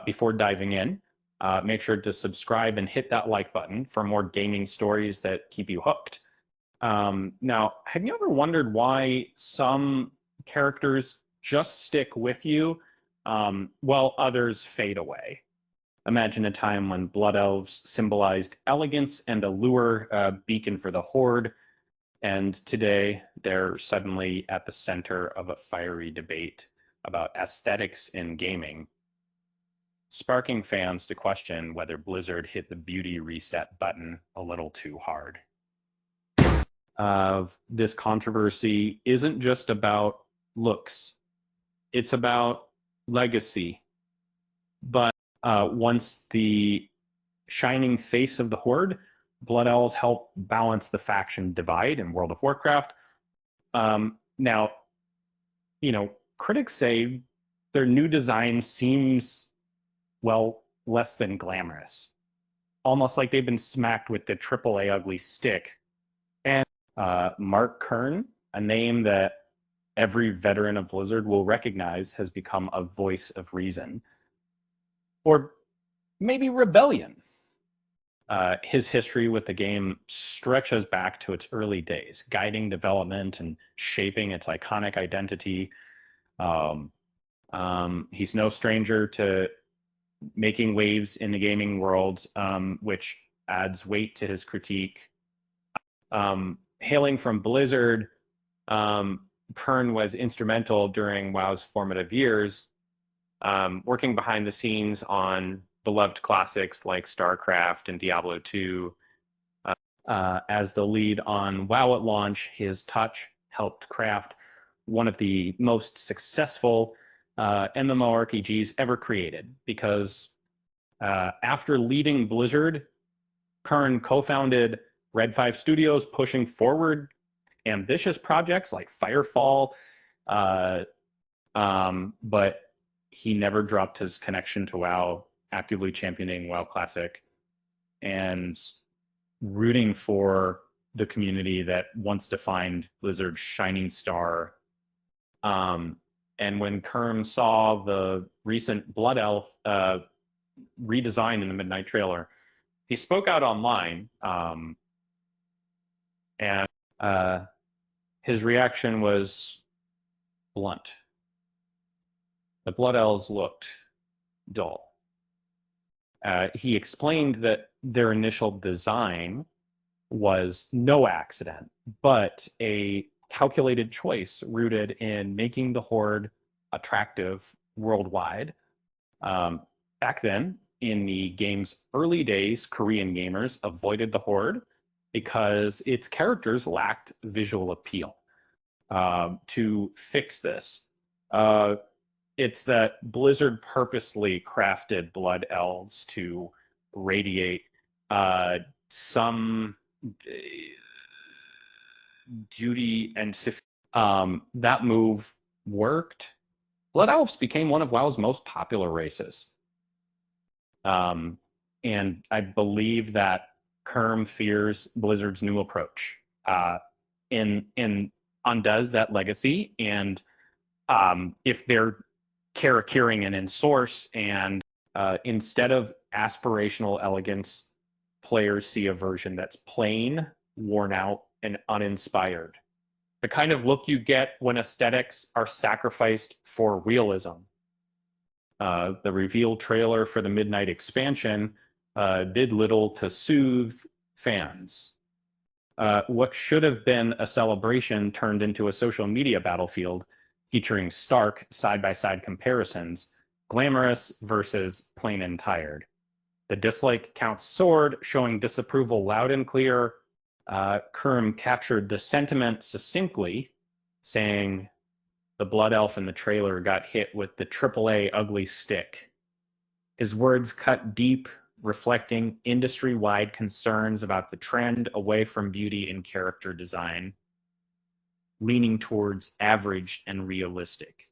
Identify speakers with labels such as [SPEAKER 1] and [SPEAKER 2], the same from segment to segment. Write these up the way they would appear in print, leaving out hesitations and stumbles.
[SPEAKER 1] Before diving in, make sure to subscribe and hit that like button for more gaming stories that keep you hooked. Now, have you ever wondered why some characters just stick with you while others fade away? Imagine a time when Blood Elves symbolized elegance and allure, a beacon for the Horde, and today they're suddenly at the center of a fiery debate about aesthetics in gaming, sparking fans to question whether Blizzard hit the beauty reset button a little too hard. This controversy isn't just about looks, it's about legacy. But once the shining face of the Horde, Blood Elves help balance the faction divide in World of Warcraft. Now, critics say their new design seems, well, less than glamorous. Almost like they've been smacked with the AAA ugly stick. And Mark Kern, a name that every veteran of Blizzard will recognize, has become a voice of reason. Or maybe rebellion. His history with the game stretches back to its early days, guiding development and shaping its iconic identity. He's no stranger to making waves in the gaming world, which adds weight to his critique. Hailing from Blizzard, Kern was instrumental during WoW's formative years, working behind the scenes on beloved classics like StarCraft and Diablo 2. As the lead on WoW at launch, his touch helped craft one of the most successful MMORPGs ever created, because after leading Blizzard, Kern co-founded Red 5 Studios, pushing forward ambitious projects like Firefall, but he never dropped his connection to WoW, actively championing WoW Classic and rooting for the community that once defined Blizzard's shining star. And when Kern saw the recent Blood Elf redesign in the Midnight trailer, he spoke out online, and his reaction was blunt. The Blood Elves looked dull. He explained that their initial design was no accident, but a calculated choice rooted in making the Horde attractive worldwide. Back then, in the game's early days, Korean gamers avoided the Horde because its characters lacked visual appeal. To fix this, it's that Blizzard purposely crafted Blood Elves to radiate some duty and that move worked. Blood Elves became one of WoW's most popular races. And I believe that Kern fears Blizzard's new approach undoes that legacy. And if they're charactering and in source, and instead of aspirational elegance, players see a version that's plain, worn out, and uninspired. The kind of look you get when aesthetics are sacrificed for realism. The reveal trailer for the Midnight expansion did little to soothe fans. What should have been a celebration turned into a social media battlefield featuring stark side-by-side comparisons, glamorous versus plain and tired. The dislike count soared, showing disapproval loud and clear. Kern captured the sentiment succinctly, saying, "The Blood Elf in the trailer got hit with the AAA ugly stick." His words cut deep, reflecting industry-wide concerns about the trend away from beauty in character design, leaning towards average and realistic,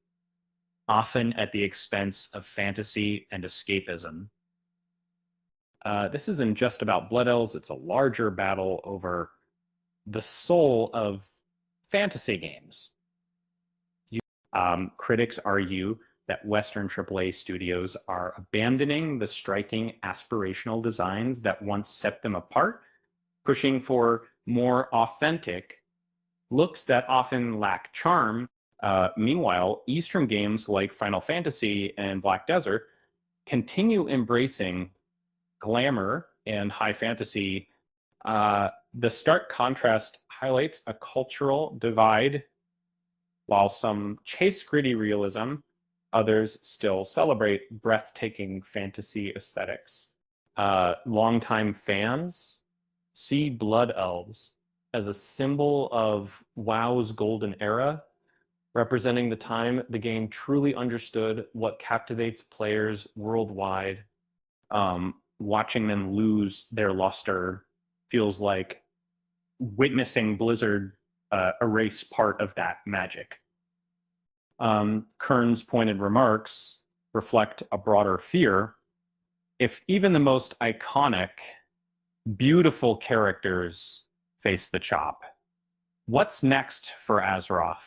[SPEAKER 1] often at the expense of fantasy and escapism. This isn't just about Blood Elves, it's a larger battle over the soul of fantasy games. Critics argue that Western AAA studios are abandoning the striking aspirational designs that once set them apart, pushing for more authentic looks that often lack charm. Meanwhile, Eastern games like Final Fantasy and Black Desert continue embracing glamour and high fantasy. The stark contrast highlights a cultural divide. While some chase gritty realism, others still celebrate breathtaking fantasy aesthetics. Longtime fans see Blood Elves as a symbol of WoW's golden era, representing the time the game truly understood what captivates players worldwide. Watching them lose their luster feels like witnessing Blizzard erase part of that magic. Kern's pointed remarks reflect a broader fear. If even the most iconic, beautiful characters face the chop, what's next for Azeroth?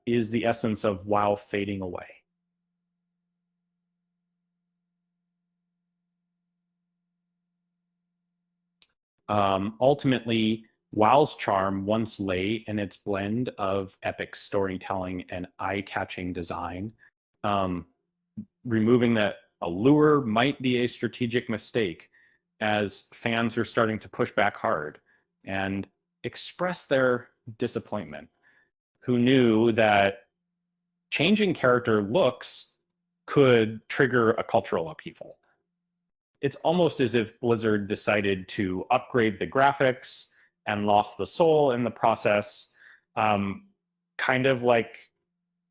[SPEAKER 1] Is the essence of WoW fading away? Ultimately, WoW's charm once lay in its blend of epic storytelling and eye-catching design. Um, Removing that allure might be a strategic mistake, as fans are starting to push back hard and express their disappointment. Who knew that changing character looks could trigger a cultural upheaval? It's almost as if Blizzard decided to upgrade the graphics and lost the soul in the process. Um, Kind of like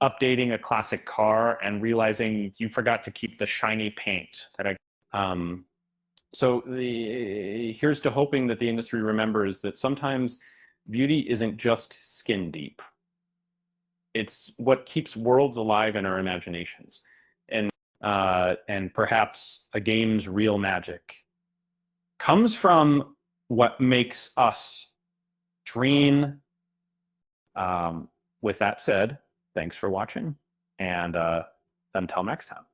[SPEAKER 1] updating a classic car and realizing you forgot to keep the shiny paint. Here's to hoping that the industry remembers that sometimes beauty isn't just skin deep. It's what keeps worlds alive in our imaginations. And perhaps a game's real magic comes from what makes us dream. With that said, thanks for watching, and until next time.